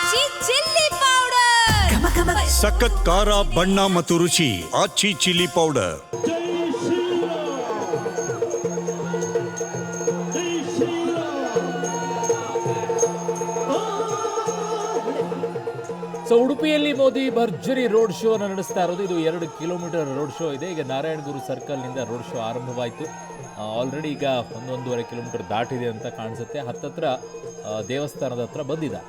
ಆಚಿ chilli powder. ಸಖತ್ ಖಾರ, ಬಣ್ಣ ಮತ್ತು ರುಚಿ. ಆಚಿ ಚಿಲ್ಲಿ ಪೌಡರ್. ಸೊ ಉಡುಪಿಯಲ್ಲಿ ಮೋದಿ ಭರ್ಜರಿ ರೋಡ್ ಶೋ ನಡೆಸ್ತಾ ಇರೋದು. ಇದು 2 ಕಿಲೋಮೀಟರ್ ರೋಡ್ ಶೋ ಇದೆ. ಈಗ ನಾರಾಯಣಗುರು ಸರ್ಕಲ್ನಿಂದ ರೋಡ್ ಶೋ ಆರಂಭವಾಯಿತು. ಆಲ್ರೆಡಿ ಈಗ 1.5 ಕಿಲೋಮೀಟರ್ ದಾಟಿದೆ ಅಂತ ಕಾಣಿಸುತ್ತೆ. ಹತ್ತತ್ರ ದೇವಸ್ಥಾನದ ಹತ್ರ ಬಂದಿದೆ.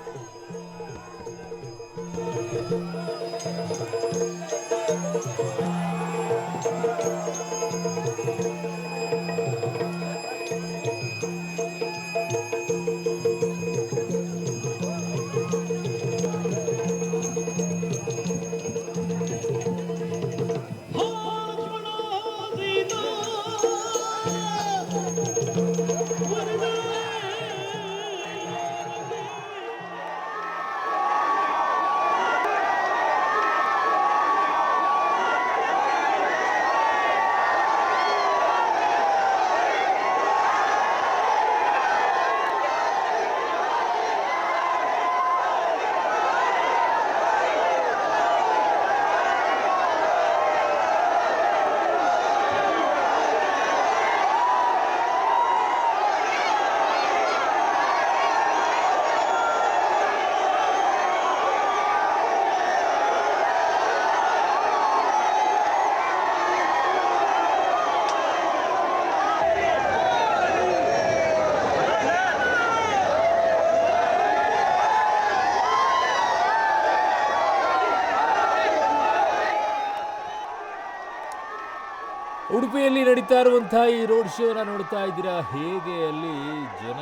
ಉಡುಪಿಯಲ್ಲಿ ನಡೀತಾ ಇರುವಂತಹ ಈ ರೋಡ್ ಶೋನ ನೋಡ್ತಾ ಇದ್ದೀರಾ, ಹೇಗೆ ಅಲ್ಲಿ ಜನ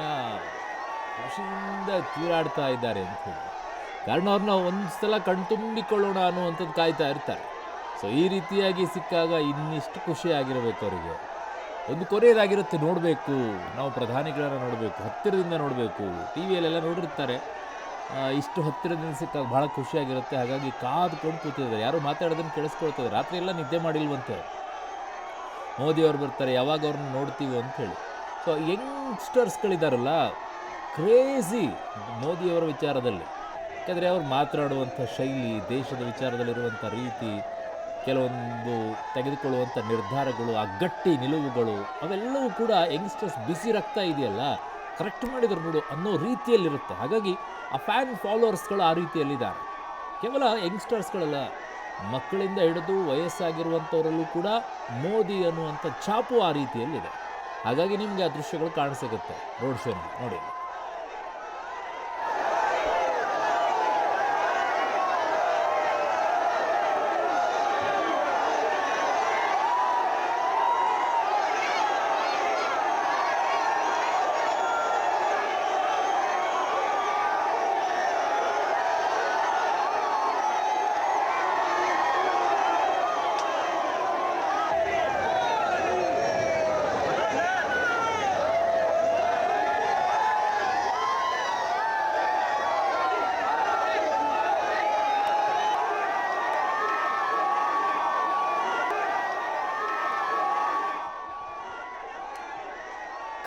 ಖುಷಿಯಿಂದ ತೀರಾಡ್ತಾ ಇದ್ದಾರೆ ಅಂತ ಹೇಳಿ. ಕಾರಣ ಅವ್ರನ್ನ ಒಂದ್ಸಲ ಕಣ್ತುಂಬಿಕೊಳ್ಳೋಣ ಅನ್ನುವಂಥದ್ದು ಕಾಯ್ತಾ ಇರ್ತಾರೆ. ಸೊ ಈ ರೀತಿಯಾಗಿ ಸಿಕ್ಕಾಗ ಇನ್ನಿಷ್ಟು ಖುಷಿ ಆಗಿರಬೇಕು ಅವರಿಗೆ. ಒಂದು ಕೊನೆಯದಾಗಿರುತ್ತೆ, ನೋಡಬೇಕು, ನಾವು ಪ್ರಧಾನಿಗಳನ್ನ ನೋಡಬೇಕು, ಹತ್ತಿರದಿಂದ ನೋಡಬೇಕು. ಟಿ ವಿಯಲ್ಲೆಲ್ಲ ನೋಡಿರ್ತಾರೆ, ಇಷ್ಟು ಹತ್ತಿರದಿಂದ ಸಿಕ್ಕಾಗ ಭಾಳ ಖುಷಿಯಾಗಿರುತ್ತೆ. ಹಾಗಾಗಿ ಕಾದ್ಕೊಂಡು ಕೂತಿದ್ದಾರೆ, ಯಾರು ಮಾತಾಡೋದನ್ನು ಕೇಳಿಸ್ಕೊಳ್ತಾರೆ. ರಾತ್ರಿ ಎಲ್ಲ ನಿದ್ದೆ ಮಾಡಿಲ್ವಂತೆ. ಮೋದಿಯವ್ರು ಬರ್ತಾರೆ, ಯಾವಾಗ ಅವ್ರನ್ನ ನೋಡ್ತೀವಿ ಅಂಥೇಳಿ. ಸೊ ಯಂಗ್ಸ್ಟರ್ಸ್ಗಳಿದ್ದಾರಲ್ಲ, ಕ್ರೇಜಿ ಮೋದಿಯವರ ವಿಚಾರದಲ್ಲಿ. ಯಾಕಂದರೆ ಅವ್ರು ಮಾತನಾಡುವಂಥ ಶೈಲಿ, ದೇಶದ ವಿಚಾರದಲ್ಲಿರುವಂಥ ರೀತಿ, ಕೆಲವೊಂದು ತೆಗೆದುಕೊಳ್ಳುವಂಥ ನಿರ್ಧಾರಗಳು, ಆ ಗಟ್ಟಿ ನಿಲುವುಗಳು, ಅವೆಲ್ಲವೂ ಕೂಡ ಯಂಗ್ಸ್ಟರ್ಸ್ ಬಿಸಿ ರಕ್ತ ಇದೆಯಲ್ಲ, ಕರೆಕ್ಟ್ ಮಾಡಿದ್ರು ನೋಡು ಅನ್ನೋ ರೀತಿಯಲ್ಲಿರುತ್ತೆ. ಹಾಗಾಗಿ ಆ ಫ್ಯಾನ್ ಫಾಲೋವರ್ಸ್ಗಳು ಆ ರೀತಿಯಲ್ಲಿದ್ದಾರೆ. ಕೇವಲ ಯಂಗ್ಸ್ಟರ್ಸ್ಗಳಲ್ಲ, ಮಕ್ಕಳಿಂದ ಹಿಡಿದು ವಯಸ್ಸಾಗಿರುವಂಥವರಲ್ಲೂ ಕೂಡ ಮೋದಿ ಅನ್ನುವಂಥ ಛಾಪು ಆ ರೀತಿಯಲ್ಲಿದೆ. ಹಾಗಾಗಿ ನಿಮಗೆ ಆ ದೃಶ್ಯಗಳು ಕಾಣಿಸಿಗುತ್ತೆ ರೋಡ್ ಶೋನಲ್ಲಿ ನೋಡಿ.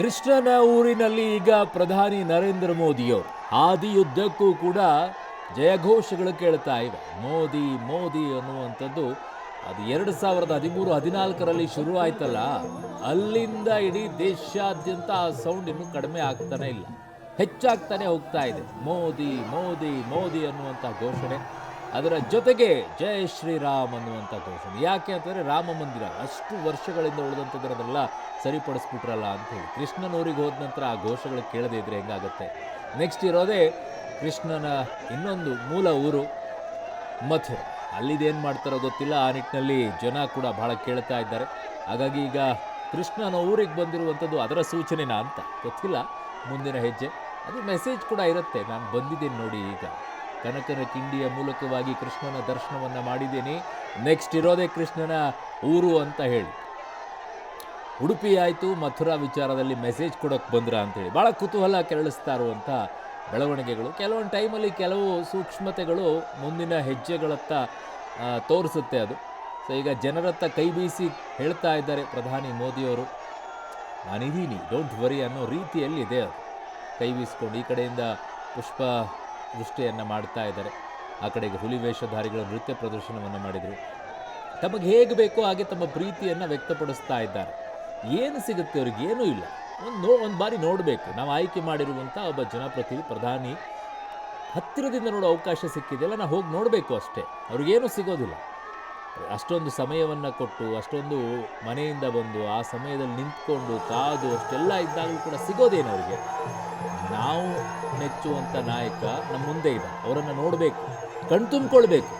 ಕೃಷ್ಣನ ಊರಿನಲ್ಲಿ ಈಗ ಪ್ರಧಾನಿ ನರೇಂದ್ರ ಮೋದಿಯವರು ಹಾದಿಯುದ್ದಕ್ಕೂ ಕೂಡ ಜಯಘೋಷಗಳು ಕೇಳ್ತಾ ಇವೆ. ಮೋದಿ ಮೋದಿ ಅನ್ನುವಂಥದ್ದು ಅದು 2013-14ರಲ್ಲಿ ಶುರು ಆಯ್ತಲ್ಲ, ಅಲ್ಲಿಂದ ಇಡೀ ದೇಶಾದ್ಯಂತ ಆ ಸೌಂಡ್ ಇನ್ನೂ ಕಡಿಮೆ ಆಗ್ತಾನೆ ಇಲ್ಲ, ಹೆಚ್ಚಾಗ್ತಾನೆ ಹೋಗ್ತಾ ಇದೆ. ಮೋದಿ ಮೋದಿ ಮೋದಿ ಅನ್ನುವಂಥ ಘೋಷಣೆ, ಅದರ ಜೊತೆಗೆ ಜೈ ಶ್ರೀರಾಮ್ ಅನ್ನುವಂಥ ಘೋಷಣೆ. ಯಾಕೆ ಅಂತಂದರೆ ರಾಮ ಮಂದಿರ ಅಷ್ಟು ವರ್ಷಗಳಿಂದ ಉಳಿದಂಥದ್ರನ್ನೆಲ್ಲ ಸರಿಪಡಿಸ್ಬಿಟ್ರಲ್ಲ ಅಂಥೇಳಿ. ಕೃಷ್ಣನೂರಿಗೆ ಹೋದ ನಂತರ ಆ ಘೋಷಗಳು ಕೇಳದೇ ಇದ್ರೆ ಹೆಂಗಾಗುತ್ತೆ. ನೆಕ್ಸ್ಟ್ ಇರೋದೇ ಕೃಷ್ಣನ ಇನ್ನೊಂದು ಮೂಲ ಊರು ಮಥುರಾ. ಅಲ್ಲಿದೇನು ಮಾಡ್ತಾರೋ ಗೊತ್ತಿಲ್ಲ, ಆ ನಿಟ್ಟಿನಲ್ಲಿ ಜನ ಕೂಡ ಭಾಳ ಕೇಳ್ತಾ ಇದ್ದಾರೆ. ಹಾಗಾಗಿ ಈಗ ಕೃಷ್ಣನ ಊರಿಗೆ ಬಂದಿರುವಂಥದ್ದು ಅದರ ಸೂಚನೆನಾ ಅಂತ ಗೊತ್ತಿಲ್ಲ. ಮುಂದಿನ ಹೆಜ್ಜೆ ಅದು ಮೆಸೇಜ್ ಕೂಡ ಇರುತ್ತೆ, ನಾನು ಬಂದಿದ್ದೇನೆ ನೋಡಿ, ಈಗ ಕನಕನ ಕಿಂಡಿಯ ಮೂಲಕವಾಗಿ ಕೃಷ್ಣನ ದರ್ಶನವನ್ನು ಮಾಡಿದ್ದೀನಿ, ನೆಕ್ಸ್ಟ್ ಇರೋದೇ ಕೃಷ್ಣನ ಊರು ಅಂತ ಹೇಳಿ. ಉಡುಪಿ ಆಯಿತು, ಮಥುರಾ ವಿಚಾರದಲ್ಲಿ ಮೆಸೇಜ್ ಕೊಡೋಕ್ಕೆ ಬಂದ್ರ ಅಂತೇಳಿ ಭಾಳ ಕುತೂಹಲ ಕೆರಳಿಸ್ತಾ ಇರುವಂಥ ಬೆಳವಣಿಗೆಗಳು. ಕೆಲವೊಂದು ಟೈಮಲ್ಲಿ ಕೆಲವು ಸೂಕ್ಷ್ಮತೆಗಳು ಮುಂದಿನ ಹೆಜ್ಜೆಗಳತ್ತ ತೋರಿಸುತ್ತೆ ಅದು. ಸೊ ಈಗ ಜನರತ್ತ ಕೈ ಬೀಸಿ ಹೇಳ್ತಾ ಇದ್ದಾರೆ ಪ್ರಧಾನಿ ಮೋದಿಯವರು, ನಾನಿದ್ದೀನಿ, ಡೋಂಟ್ ವರಿ ಅನ್ನೋ ರೀತಿಯಲ್ಲಿ ಇದೆ ಅದು. ಕೈ ಬೀಸ್ಕೊಂಡು ಈ ಕಡೆಯಿಂದ ಪುಷ್ಪ ವೃಷ್ಟಿಯನ್ನು ಮಾಡ್ತಾ ಇದ್ದಾರೆ. ಆ ಕಡೆಗೆ ಹುಲಿ ವೇಷಧಾರಿಗಳ ನೃತ್ಯ ಪ್ರದರ್ಶನವನ್ನು ಮಾಡಿದರು. ತಮಗೆ ಹೇಗೆ ಬೇಕೋ ಹಾಗೆ ತಮ್ಮ ಪ್ರೀತಿಯನ್ನು ವ್ಯಕ್ತಪಡಿಸ್ತಾ ಇದ್ದಾರೆ. ಏನು ಸಿಗುತ್ತೆ ಅವ್ರಿಗೆ? ಏನೂ ಇಲ್ಲ. ಒಂದು ಬಾರಿ ನೋಡಬೇಕು. ನಾವು ಆಯ್ಕೆ ಮಾಡಿರುವಂಥ ಒಬ್ಬ ಜನಪ್ರತಿನಿಧಿ ಪ್ರಧಾನಿ ಹತ್ತಿರದಿಂದ ನೋಡೋ ಅವಕಾಶ ಸಿಕ್ಕಿದೆಯಲ್ಲ, ನಾವು ಹೋಗಿ ನೋಡಬೇಕು ಅಷ್ಟೇ. ಅವ್ರಿಗೇನೂ ಸಿಗೋದಿಲ್ಲ. ಅಷ್ಟೊಂದು ಸಮಯವನ್ನು ಕೊಟ್ಟು, ಅಷ್ಟೊಂದು ಮನೆಯಿಂದ ಬಂದು ಆ ಸಮಯದಲ್ಲಿ ನಿಂತ್ಕೊಂಡು ಕಾದು ಅಷ್ಟೆಲ್ಲ ಇದ್ದಾಗಲೂ ಕೂಡ ಸಿಗೋದೇನು ಅವರಿಗೆ? ನಾವು ಮೆಚ್ಚುವಂಥ ನಾಯಕ ನಮ್ಮ ಮುಂದೆ ಇದೆ, ಅವರನ್ನು ನೋಡಬೇಕು, ಕಣ್ತುಂಬಿಕೊಳ್ಬೇಕು.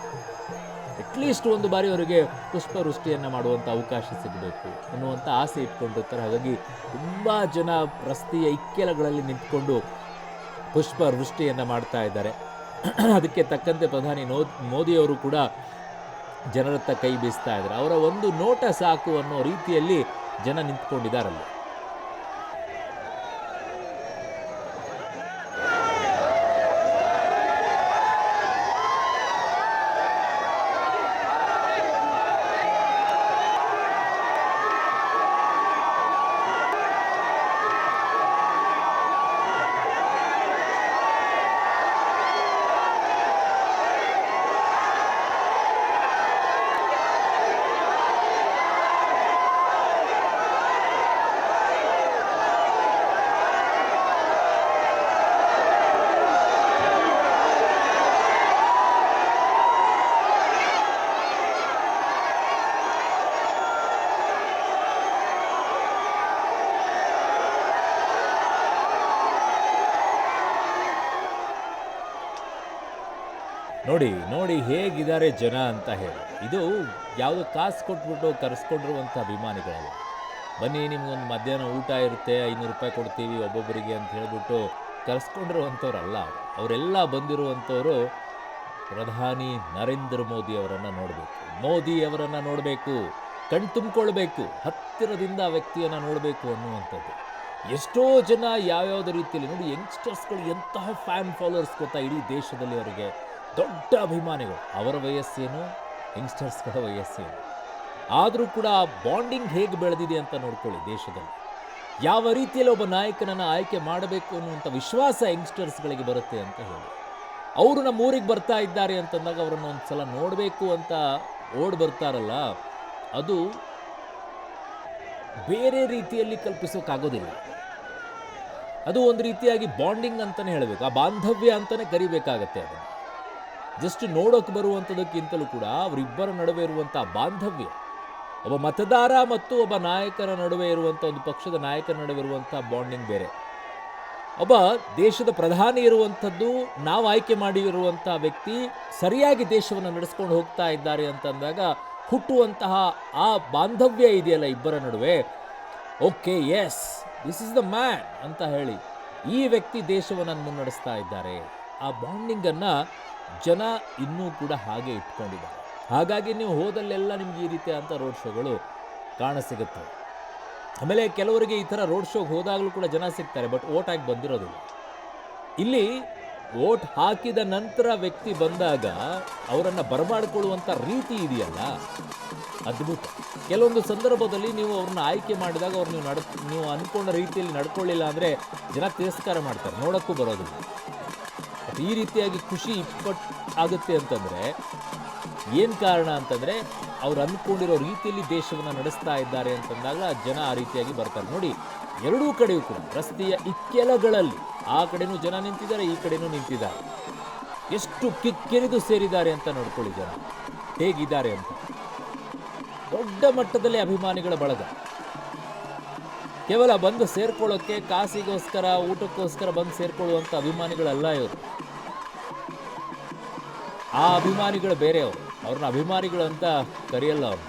ಅಟ್ಲೀಸ್ಟ್ ಒಂದು ಬಾರಿ ಅವರಿಗೆ ಪುಷ್ಪವೃಷ್ಟಿಯನ್ನು ಮಾಡುವಂಥ ಅವಕಾಶ ಸಿಗಬೇಕು ಅನ್ನುವಂಥ ಆಸೆ ಇಟ್ಕೊಂಡಿರ್ತಾರೆ. ಹಾಗಾಗಿ ತುಂಬ ಜನ ರಸ್ತೆಯ ಇಕ್ಕೆಲಗಳಲ್ಲಿ ನಿಂತ್ಕೊಂಡು ಪುಷ್ಪವೃಷ್ಟಿಯನ್ನು ಮಾಡ್ತಾ ಇದ್ದಾರೆ. ಅದಕ್ಕೆ ತಕ್ಕಂತೆ ಪ್ರಧಾನಿ ಮೋದಿಯವರು ಕೂಡ ಜನರತ್ತ ಕೈ ಬೀಸ್ತಾ ಇದ್ದಾರೆ. ಅವರ ಒಂದು ನೋಟ ಸಾಕು ಅನ್ನೋ ರೀತಿಯಲ್ಲಿ ಜನ ನಿಂತ್ಕೊಂಡಿದ್ದಾರಲ್ಲ. ನೋಡಿ ಹೇಗಿದ್ದಾರೆ ಜನ ಅಂತ ಹೇಳಿ. ಇದು ಯಾವುದೋ ಕಾಸು ಕೊಟ್ಬಿಟ್ಟು ಕರೆಸ್ಕೊಂಡಿರುವಂಥ ಅಭಿಮಾನಿಗಳಲ್ಲ. ಬನ್ನಿ ನಿಮ್ಗೊಂದು ಮಧ್ಯಾಹ್ನ ಊಟ ಇರುತ್ತೆ, 500 ರೂಪಾಯಿ ಕೊಡ್ತೀವಿ ಒಬ್ಬೊಬ್ಬರಿಗೆ ಅಂತ ಹೇಳಿಬಿಟ್ಟು ಕರೆಸ್ಕೊಂಡಿರುವಂಥವ್ರಲ್ಲ. ಅವರೆಲ್ಲ ಬಂದಿರುವಂಥವರು ಪ್ರಧಾನಿ ನರೇಂದ್ರ ಮೋದಿಯವರನ್ನು ನೋಡಬೇಕು, ಮೋದಿಯವರನ್ನು ನೋಡಬೇಕು, ಕಣ್ತುಂಬಿಕೊಳ್ಬೇಕು, ಹತ್ತಿರದಿಂದ ಆ ವ್ಯಕ್ತಿಯನ್ನು ನೋಡಬೇಕು ಅನ್ನುವಂಥದ್ದು. ಎಷ್ಟೋ ಜನ ಯಾವ್ಯಾವುದೇ ರೀತಿಯಲ್ಲಿ ನೋಡಿ, ಯಂಗ್ಸ್ಟರ್ಸ್ಗಳು ಎಂತಹ ಫ್ಯಾನ್ ಫಾಲೋವರ್ಸ್ ಗೊತ್ತಾ ಇಡೀ ದೇಶದಲ್ಲಿ. ಅವರಿಗೆ ದೊಡ್ಡ ಅಭಿಮಾನಿಗಳು. ಅವರ ವಯಸ್ಸೇನು, ಯಂಗ್ಸ್ಟರ್ಸ್ಗಳ ವಯಸ್ಸೇನು, ಆದರೂ ಕೂಡ ಆ ಬಾಂಡಿಂಗ್ ಹೇಗೆ ಬೆಳೆದಿದೆ ಅಂತ ನೋಡ್ಕೊಳ್ಳಿ. ದೇಶದಲ್ಲಿ ಯಾವ ರೀತಿಯಲ್ಲಿ ಒಬ್ಬ ನಾಯಕನನ್ನು ಆಯ್ಕೆ ಮಾಡಬೇಕು ಅನ್ನುವಂಥ ವಿಶ್ವಾಸ ಯಂಗ್ಸ್ಟರ್ಸ್ಗಳಿಗೆ ಬರುತ್ತೆ ಅಂತ ಹೇಳಿ. ಅವರು ನಮ್ಮ ಊರಿಗೆ ಬರ್ತಾ ಇದ್ದಾರೆ ಅಂತಂದಾಗ ಅವರನ್ನು ಒಂದು ಸಲ ನೋಡಬೇಕು ಅಂತ ಓಡ್ ಬರ್ತಾರಲ್ಲ, ಅದು ಬೇರೆ ರೀತಿಯಲ್ಲಿ ಕಲ್ಪಿಸೋಕ್ಕಾಗೋದಿಲ್ಲ. ಅದು ಒಂದು ರೀತಿಯಾಗಿ ಬಾಂಡಿಂಗ್ ಅಂತಲೇ ಹೇಳಬೇಕು, ಆ ಬಾಂಧವ್ಯ ಅಂತಲೇ ಕರಿಬೇಕಾಗತ್ತೆ. ಅದನ್ನು ಜಸ್ಟ್ ನೋಡೋಕೆ ಬರುವಂಥದ್ದಕ್ಕಿಂತಲೂ ಕೂಡ ಅವರಿಬ್ಬರ ನಡುವೆ ಇರುವಂಥ ಬಾಂಧವ್ಯ, ಒಬ್ಬ ಮತದಾರ ಮತ್ತು ಒಬ್ಬ ನಾಯಕರ ನಡುವೆ ಇರುವಂಥ, ಒಂದು ಪಕ್ಷದ ನಾಯಕರ ನಡುವೆ ಇರುವಂಥ ಬಾಂಡಿಂಗ್ ಬೇರೆ. ಒಬ್ಬ ದೇಶದ ಪ್ರಧಾನಿ ಇರುವಂಥದ್ದು, ನಾವು ಆಯ್ಕೆ ಮಾಡಿರುವಂಥ ವ್ಯಕ್ತಿ ಸರಿಯಾಗಿ ದೇಶವನ್ನು ನಡೆಸ್ಕೊಂಡು ಹೋಗ್ತಾ ಇದ್ದಾರೆ ಅಂತಂದಾಗ ಹುಟ್ಟುವಂತಹ ಆ ಬಾಂಧವ್ಯ ಇದೆಯಲ್ಲ ಇಬ್ಬರ ನಡುವೆ, okay yes this is the man ಅಂತ ಹೇಳಿ ಈ ವ್ಯಕ್ತಿ ದೇಶವನ್ನು ಮುನ್ನಡೆಸ್ತಾ ಇದ್ದಾರೆ. ಆ ಬಾಂಡಿಂಗನ್ನು ಜನ ಇನ್ನೂ ಕೂಡ ಹಾಗೆ ಇಟ್ಕೊಂಡಿದ್ದಾರೆ. ಹಾಗಾಗಿ ನೀವು ಹೋದಲ್ಲೆಲ್ಲ ನಿಮ್ಗೆ ಈ ರೀತಿಯಾದಂಥ ರೋಡ್ ಶೋಗಳು ಕಾಣಸಿಗುತ್ತೆ. ಆಮೇಲೆ ಕೆಲವರಿಗೆ ಈ ಥರ ರೋಡ್ ಶೋಗೆ ಹೋದಾಗಲೂ ಕೂಡ ಜನ ಸಿಗ್ತಾರೆ, ಬಟ್ ಓಟ್ ಆಗಿ ಬಂದಿರೋದಿಲ್ಲ. ಇಲ್ಲಿ ಓಟ್ ಹಾಕಿದ ನಂತರ ವ್ಯಕ್ತಿ ಬಂದಾಗ ಅವರನ್ನು ಬರಮಾಡಿಕೊಳ್ಳುವಂಥ ರೀತಿ ಇದೆಯಲ್ಲ, ಅದ್ಭುತ. ಕೆಲವೊಂದು ಸಂದರ್ಭದಲ್ಲಿ ನೀವು ಅವ್ರನ್ನ ಆಯ್ಕೆ ಮಾಡಿದಾಗ ಅವ್ರು ನೀವು ಅಂದ್ಕೊಂಡ ರೀತಿಯಲ್ಲಿ ನಡ್ಕೊಳ್ಳಿಲ್ಲ ಅಂದರೆ ಜನ ತಿರಸ್ಕಾರ ಮಾಡ್ತಾರೆ, ನೋಡೋಕ್ಕೂ ಬರೋದಿಲ್ಲ. ಬಟ್ ಈ ರೀತಿಯಾಗಿ ಖುಷಿ ಆಗುತ್ತೆ ಅಂತಂದರೆ ಏನು ಕಾರಣ ಅಂತಂದರೆ ಅವ್ರು ಅಂದ್ಕೊಂಡಿರೋ ರೀತಿಯಲ್ಲಿ ದೇಶವನ್ನು ನಡೆಸ್ತಾ ಇದ್ದಾರೆ ಅಂತಂದಾಗ ಜನ ಆ ರೀತಿಯಾಗಿ ಬರ್ತಾರೆ. ನೋಡಿ, ಎರಡೂ ಕಡೆಯೂ ಕೂಡ ರಸ್ತೆಯ ಇಕ್ಕೆಲಗಳಲ್ಲಿ ಆ ಕಡೆನೂ ಜನ ನಿಂತಿದ್ದಾರೆ, ಈ ಕಡೆನೂ ನಿಂತಿದ್ದಾರೆ. ಎಷ್ಟು ಕಿಕ್ಕಿರಿದು ಸೇರಿದ್ದಾರೆ ಅಂತ ನೋಡ್ಕೊಳ್ಳಿ, ಜನ ಹೇಗಿದ್ದಾರೆ ಅಂತ. ದೊಡ್ಡ ಮಟ್ಟದಲ್ಲಿ ಅಭಿಮಾನಿಗಳ ಬಳಗ. ಕೇವಲ ಬಂದು ಸೇರ್ಕೊಳ್ಳೋಕ್ಕೆ, ಕಾಸಿಗೋಸ್ಕರ, ಊಟಕ್ಕೋಸ್ಕರ ಬಂದು ಸೇರ್ಕೊಳ್ಳುವಂಥ ಅಭಿಮಾನಿಗಳಲ್ಲ ಇವರು. ಆ ಅಭಿಮಾನಿಗಳು ಬೇರೆಯವರು. ಅವ್ರನ್ನ ಅಭಿಮಾನಿಗಳು ಅಂತ ಕರೆಯಲ್ಲ, ಅವರು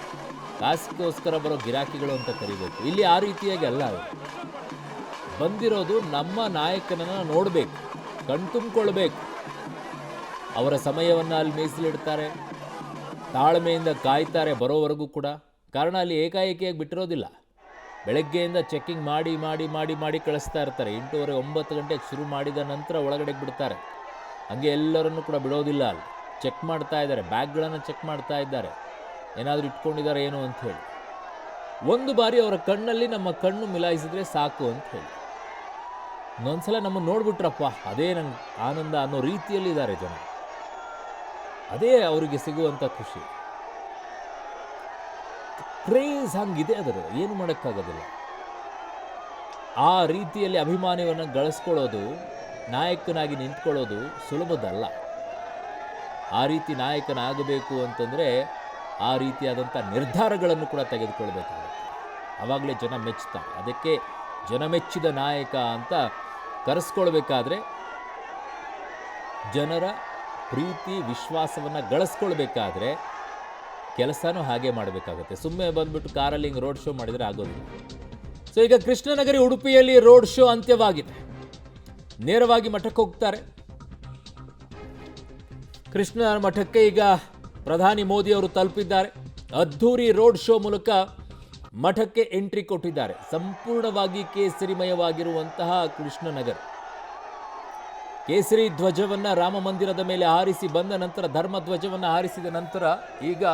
ಕಾಸಿಗೋಸ್ಕರ ಬರೋ ಗಿರಾಕಿಗಳು ಅಂತ ಕರಿಬೇಕು. ಇಲ್ಲಿ ಆ ರೀತಿಯಾಗಿ ಅಲ್ಲ. ಅವರು ಬಂದಿರೋದು ನಮ್ಮ ನಾಯಕನನ್ನು ನೋಡಬೇಕು, ಕಣ್ತುಂಬಿಕೊಳ್ಬೇಕು. ಅವರ ಸಮಯವನ್ನು ಅಲ್ಲಿ ಮೀಸಲಿಡ್ತಾರೆ, ತಾಳ್ಮೆಯಿಂದ ಕಾಯ್ತಾರೆ ಬರೋವರೆಗೂ ಕೂಡ. ಕಾರಣ ಅಲ್ಲಿ ಏಕಾಏಕಿಯಾಗಿ ಬಿಟ್ಟಿರೋದಿಲ್ಲ. ಬೆಳಗ್ಗೆಯಿಂದ ಚೆಕ್ಕಿಂಗ್ ಮಾಡಿ ಮಾಡಿ ಮಾಡಿ ಮಾಡಿ ಕಳಿಸ್ತಾ ಇರ್ತಾರೆ. 8:30 9 ಗಂಟೆಗೆ ಶುರು ಮಾಡಿದ ನಂತರ ಒಳಗಡೆ ಬಿಡ್ತಾರೆ. ಹಾಗೆ ಎಲ್ಲರನ್ನೂ ಕೂಡ ಬಿಡೋದಿಲ್ಲ. ಅಲ್ಲಿ ಚೆಕ್ ಮಾಡ್ತಾ ಇದ್ದಾರೆ, ಬ್ಯಾಗ್ಗಳನ್ನು ಚೆಕ್ ಮಾಡ್ತಾ ಇದ್ದಾರೆ, ಏನಾದರೂ ಇಟ್ಕೊಂಡಿದ್ದಾರೆ ಏನು ಅಂತ ಹೇಳಿ. ಒಂದು ಬಾರಿ ಅವರ ಕಣ್ಣಲ್ಲಿ ನಮ್ಮ ಕಣ್ಣು ಮಿಲಾಯಿಸಿದ್ರೆ ಸಾಕು ಅಂತ ಹೇಳಿ. ಇನ್ನೊಂದ್ಸಲ ನಮ್ಮನ್ನು ನೋಡ್ಬಿಟ್ರಪ್ಪ ಅದೇ ನಂಗೆ ಆನಂದ ಅನ್ನೋ ರೀತಿಯಲ್ಲಿದ್ದಾರೆ ಜನ. ಅದೇ ಅವರಿಗೆ ಸಿಗುವಂಥ ಖುಷಿ. ಕ್ರೇಜ್ ಹಂಗಿದೆ, ಅದರ ಏನು ಮಾಡೋಕ್ಕಾಗೋದಿಲ್ಲ. ಆ ರೀತಿಯಲ್ಲಿ ಅಭಿಮಾನಿಯನ್ನು ಗಳಿಸ್ಕೊಳ್ಳೋದು, ನಾಯಕನಾಗಿ ನಿಂತ್ಕೊಳ್ಳೋದು ಸುಲಭದಲ್ಲ. ಆ ರೀತಿ ನಾಯಕನಾಗಬೇಕು ಅಂತಂದರೆ ಆ ರೀತಿಯಾದಂಥ ನಿರ್ಧಾರಗಳನ್ನು ಕೂಡ ತೆಗೆದುಕೊಳ್ಬೇಕಾಗುತ್ತೆ. ಆವಾಗಲೇ ಜನ ಮೆಚ್ಚುತ್ತಾರೆ. ಅದಕ್ಕೆ ಜನಮೆಚ್ಚಿದ ನಾಯಕ ಅಂತ ಕರೆಸ್ಕೊಳ್ಬೇಕಾದ್ರೆ ಜನರ ಪ್ರೀತಿ ವಿಶ್ವಾಸವನ್ನು ಗಳಿಸ್ಕೊಳ್ಬೇಕಾದ್ರೆ ಕೆಲಸನೂ ಹಾಗೆ ಮಾಡಬೇಕಾಗುತ್ತೆ. ಸುಮ್ಮನೆ ಬಂದ್ಬಿಟ್ಟು ಕಾರಲ್ಲಿ ಹಿಂಗೆ ರೋಡ್ ಶೋ ಮಾಡಿದರೆ ಆಗೋದಿಲ್ಲ. ಸೊ ಈಗ ಕೃಷ್ಣನಗರಿ ಉಡುಪಿಯಲ್ಲಿ ರೋಡ್ ಶೋ ಅಂತ್ಯವಾಗಿದೆ. ನೇರವಾಗಿ ಮಠಕ್ಕೆ ಹೋಗ್ತಾರೆ. ಕೃಷ್ಣ ಮಠಕ್ಕೆ ಈಗ ಪ್ರಧಾನಿ ಮೋದಿ ಅವರು ತಲುಪಿದ್ದಾರೆ. ಅದ್ಧೂರಿ ರೋಡ್ ಶೋ ಮೂಲಕ ಮಠಕ್ಕೆ ಎಂಟ್ರಿ ಕೊಟ್ಟಿದ್ದಾರೆ. ಸಂಪೂರ್ಣವಾಗಿ ಕೇಸರಿಮಯವಾಗಿರುವಂತಹ ಕೃಷ್ಣನಗರ. ಕೇಸರಿ ಧ್ವಜವನ್ನು ರಾಮ ಮಂದಿರದ ಮೇಲೆ ಹಾರಿಸಿ ಬಂದ ನಂತರ, ಧರ್ಮ ಧ್ವಜವನ್ನು ಹಾರಿಸಿದ ನಂತರ ಈಗ